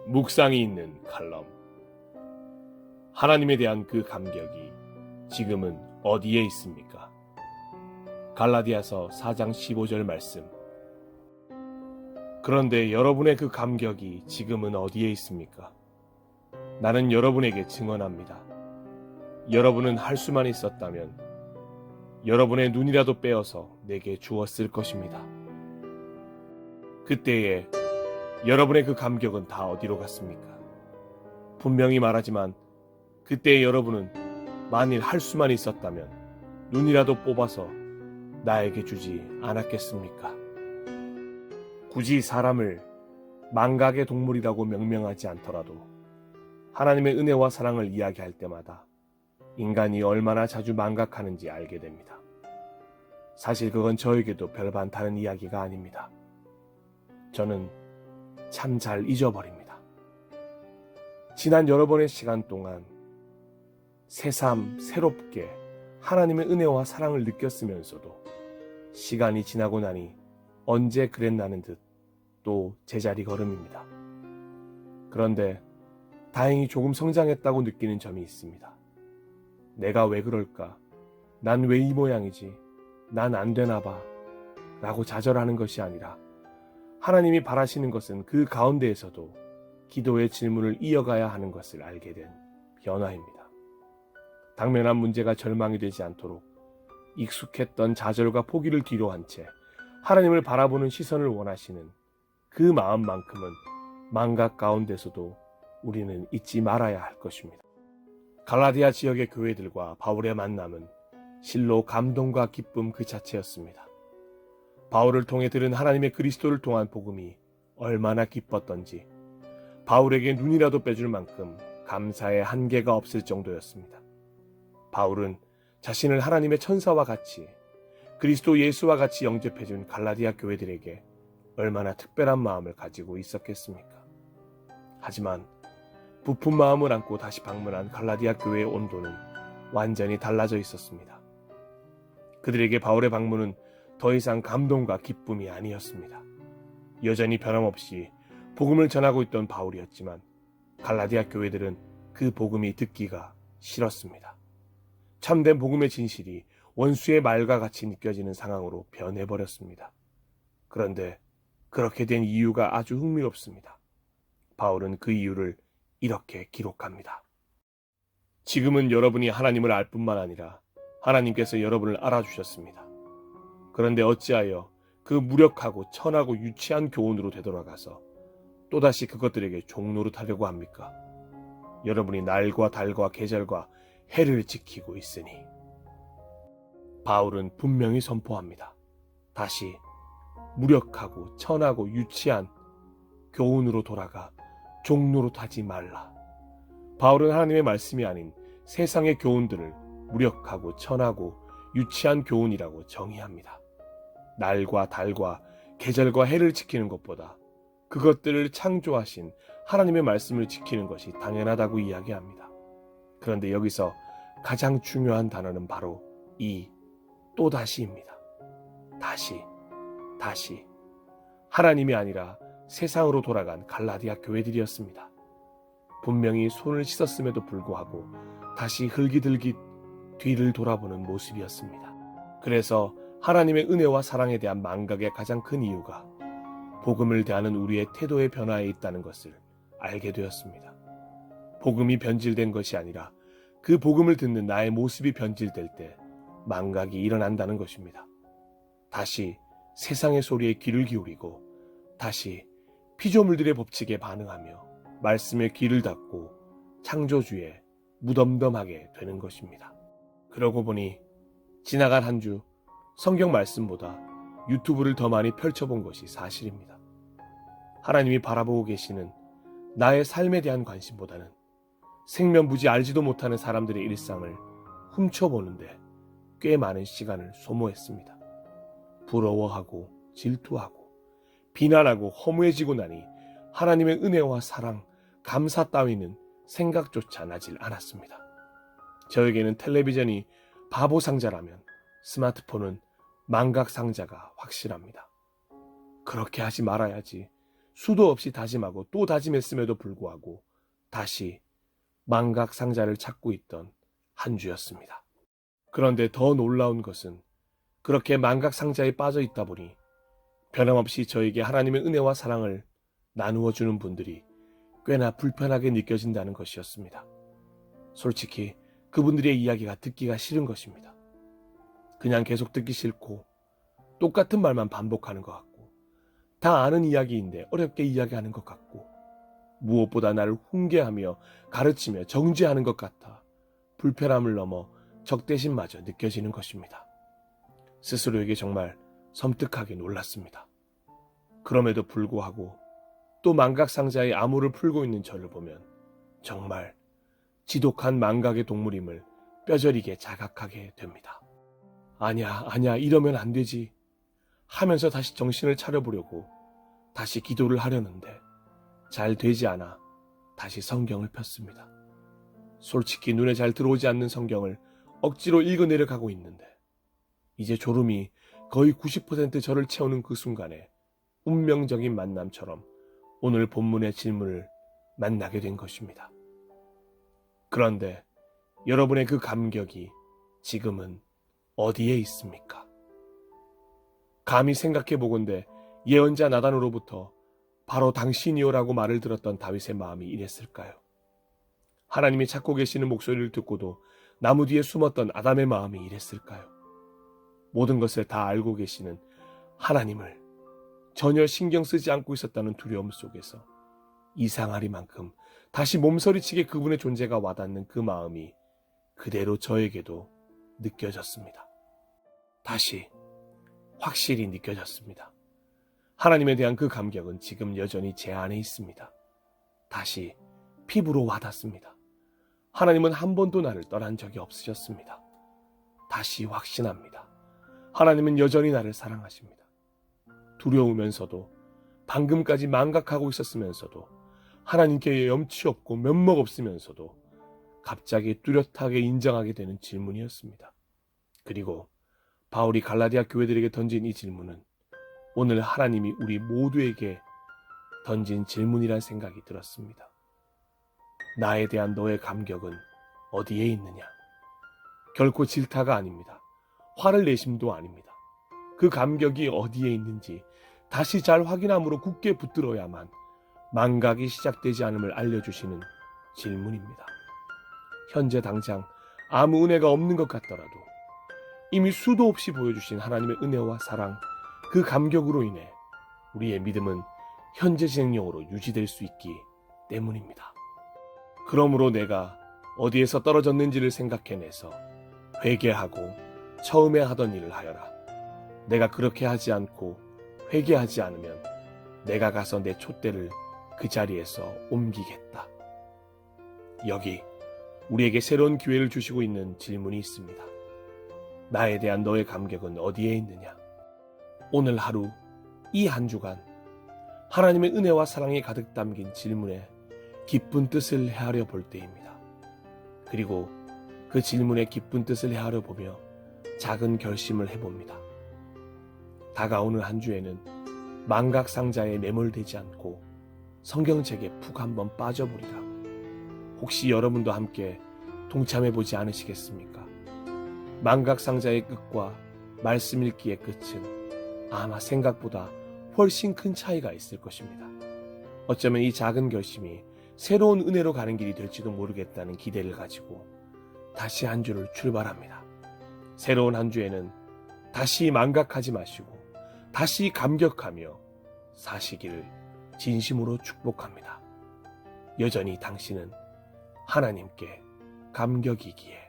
묵상이 있는 칼럼. 하나님에 대한 그 감격이 지금은 어디에 있습니까? 갈라디아서 4장 15절 말씀. 그런데 여러분의 그 감격이 지금은 어디에 있습니까? 나는 여러분에게 증언합니다. 여러분은 할 수만 있었다면 여러분의 눈이라도 빼어서 내게 주었을 것입니다. 그때에 여러분의 그 감격은 다 어디로 갔습니까? 분명히 말하지만 그때의 여러분은 만일 할 수만 있었다면 눈이라도 뽑아서 나에게 주지 않았겠습니까? 굳이 사람을 망각의 동물이라고 명명하지 않더라도 하나님의 은혜와 사랑을 이야기할 때마다 인간이 얼마나 자주 망각하는지 알게 됩니다. 사실 그건 저에게도 별반 다른 이야기가 아닙니다. 저는 참 잘 잊어버립니다. 지난 여러 번의 시간 동안 새삼 새롭게 하나님의 은혜와 사랑을 느꼈으면서도 시간이 지나고 나니 언제 그랬나는 듯 또 제자리 걸음입니다. 그런데 다행히 조금 성장했다고 느끼는 점이 있습니다. 내가 왜 그럴까? 난 왜 이 모양이지? 난 안 되나 봐. 라고 좌절하는 것이 아니라 하나님이 바라시는 것은 그 가운데에서도 기도의 질문을 이어가야 하는 것을 알게 된 변화입니다. 당면한 문제가 절망이 되지 않도록 익숙했던 좌절과 포기를 뒤로 한 채 하나님을 바라보는 시선을 원하시는 그 마음만큼은 망각 가운데서도 우리는 잊지 말아야 할 것입니다. 갈라디아 지역의 교회들과 바울의 만남은 실로 감동과 기쁨 그 자체였습니다. 바울을 통해 들은 하나님의 그리스도를 통한 복음이 얼마나 기뻤던지 바울에게 눈이라도 빼줄 만큼 감사의 한계가 없을 정도였습니다. 바울은 자신을 하나님의 천사와 같이 그리스도 예수와 같이 영접해준 갈라디아 교회들에게 얼마나 특별한 마음을 가지고 있었겠습니까? 하지만 부푼 마음을 안고 다시 방문한 갈라디아 교회의 온도는 완전히 달라져 있었습니다. 그들에게 바울의 방문은 더 이상 감동과 기쁨이 아니었습니다. 여전히 변함없이 복음을 전하고 있던 바울이었지만 갈라디아 교회들은 그 복음이 듣기가 싫었습니다. 참된 복음의 진실이 원수의 말과 같이 느껴지는 상황으로 변해버렸습니다. 그런데 그렇게 된 이유가 아주 흥미롭습니다. 바울은 그 이유를 이렇게 기록합니다. 지금은 여러분이 하나님을 알 뿐만 아니라 하나님께서 여러분을 알아주셨습니다. 그런데 어찌하여 그 무력하고 천하고 유치한 교훈으로 되돌아가서 또다시 그것들에게 종노릇하려고 합니까? 여러분이 날과 달과 계절과 해를 지키고 있으니. 바울은 분명히 선포합니다. 다시 무력하고 천하고 유치한 교훈으로 돌아가 종노릇하지 말라. 바울은 하나님의 말씀이 아닌 세상의 교훈들을 무력하고 천하고 유치한 교훈이라고 정의합니다. 날과 달과 계절과 해를 지키는 것보다 그것들을 창조하신 하나님의 말씀을 지키는 것이 당연하다고 이야기합니다. 그런데 여기서 가장 중요한 단어는 바로 이 또다시입니다. 다시. 하나님이 아니라 세상으로 돌아간 갈라디아 교회들이었습니다. 분명히 손을 씻었음에도 불구하고 다시 흙이들깃 뒤를 돌아보는 모습이었습니다. 그래서 하나님의 은혜와 사랑에 대한 망각의 가장 큰 이유가 복음을 대하는 우리의 태도의 변화에 있다는 것을 알게 되었습니다. 복음이 변질된 것이 아니라 그 복음을 듣는 나의 모습이 변질될 때 망각이 일어난다는 것입니다. 다시 세상의 소리에 귀를 기울이고 다시 피조물들의 법칙에 반응하며 말씀에 귀를 닫고 창조주에 무덤덤하게 되는 것입니다. 그러고 보니 지나간 한 주 성경 말씀보다 유튜브를 더 많이 펼쳐본 것이 사실입니다. 하나님이 바라보고 계시는 나의 삶에 대한 관심보다는 생면부지 알지도 못하는 사람들의 일상을 훔쳐보는데 꽤 많은 시간을 소모했습니다. 부러워하고 질투하고 비난하고 허무해지고 나니 하나님의 은혜와 사랑, 감사 따위는 생각조차 나질 않았습니다. 저에게는 텔레비전이 바보 상자라면 스마트폰은 망각 상자가 확실합니다. 그렇게 하지 말아야지. 수도 없이 다짐하고 또 다짐했음에도 불구하고 다시 망각 상자를 찾고 있던 한 주였습니다. 그런데 더 놀라운 것은 그렇게 망각 상자에 빠져 있다 보니 변함없이 저에게 하나님의 은혜와 사랑을 나누어 주는 분들이 꽤나 불편하게 느껴진다는 것이었습니다. 솔직히 그분들의 이야기가 듣기가 싫은 것입니다. 그냥 계속 듣기 싫고 똑같은 말만 반복하는 것 같고 다 아는 이야기인데 어렵게 이야기하는 것 같고 무엇보다 나를 훈계하며 가르치며 정죄하는 것 같아 불편함을 넘어 적대심마저 느껴지는 것입니다. 스스로에게 정말 섬뜩하게 놀랐습니다. 그럼에도 불구하고 또 망각상자의 암호를 풀고 있는 저를 보면 정말 지독한 망각의 동물임을 뼈저리게 자각하게 됩니다. 아니야, 이러면 안 되지 하면서 다시 정신을 차려보려고 다시 기도를 하려는데 잘 되지 않아 다시 성경을 폈습니다. 솔직히 눈에 잘 들어오지 않는 성경을 억지로 읽어내려 가고 있는데 이제 졸음이 거의 90% 저를 채우는 그 순간에 운명적인 만남처럼 오늘 본문의 질문을 만나게 된 것입니다. 그런데 여러분의 그 감격이 지금은 어디에 있습니까? 감히 생각해보건대 예언자 나단으로부터 바로 당신이요라고 말을 들었던 다윗의 마음이 이랬을까요? 하나님이 찾고 계시는 목소리를 듣고도 나무 뒤에 숨었던 아담의 마음이 이랬을까요? 모든 것을 다 알고 계시는 하나님을 전혀 신경 쓰지 않고 있었다는 두려움 속에서 이상하리만큼 다시 몸서리치게 그분의 존재가 와닿는 그 마음이 그대로 저에게도 느껴졌습니다. 다시 확실히 느껴졌습니다. 하나님에 대한 그 감격은 지금 여전히 제 안에 있습니다. 다시 피부로 와닿습니다. 하나님은 한 번도 나를 떠난 적이 없으셨습니다. 다시 확신합니다. 하나님은 여전히 나를 사랑하십니다. 두려우면서도 방금까지 망각하고 있었으면서도 하나님께 염치 없고 면목 없으면서도 갑자기 뚜렷하게 인정하게 되는 질문이었습니다. 그리고 바울이 갈라디아 교회들에게 던진 이 질문은 오늘 하나님이 우리 모두에게 던진 질문이란 생각이 들었습니다. 나에 대한 너의 감격은 어디에 있느냐? 결코 질타가 아닙니다. 화를 내심도 아닙니다. 그 감격이 어디에 있는지 다시 잘 확인함으로 굳게 붙들어야만 망각이 시작되지 않음을 알려주시는 질문입니다. 현재 당장 아무 은혜가 없는 것 같더라도 이미 수도 없이 보여주신 하나님의 은혜와 사랑, 그 감격으로 인해 우리의 믿음은 현재 진행형으로 유지될 수 있기 때문입니다. 그러므로 내가 어디에서 떨어졌는지를 생각해내서 회개하고 처음에 하던 일을 하여라. 내가 그렇게 하지 않고 회개하지 않으면 내가 가서 내 촛대를 그 자리에서 옮기겠다. 여기 우리에게 새로운 기회를 주시고 있는 질문이 있습니다. 나에 대한 너의 감격은 어디에 있느냐? 오늘 하루, 이 한 주간 하나님의 은혜와 사랑이 가득 담긴 질문에 기쁜 뜻을 헤아려 볼 때입니다. 그리고 그 질문에 기쁜 뜻을 헤아려 보며 작은 결심을 해봅니다. 다가오는 한 주에는 망각 상자에 매몰되지 않고 성경책에 푹 한번 빠져보리라. 혹시 여러분도 함께 동참해보지 않으시겠습니까? 망각 상자의 끝과 말씀 읽기의 끝은 아마 생각보다 훨씬 큰 차이가 있을 것입니다. 어쩌면 이 작은 결심이 새로운 은혜로 가는 길이 될지도 모르겠다는 기대를 가지고 다시 한 주를 출발합니다. 새로운 한 주에는 다시 망각하지 마시고 다시 감격하며 사시기를 진심으로 축복합니다. 여전히 당신은 하나님께 감격이기에.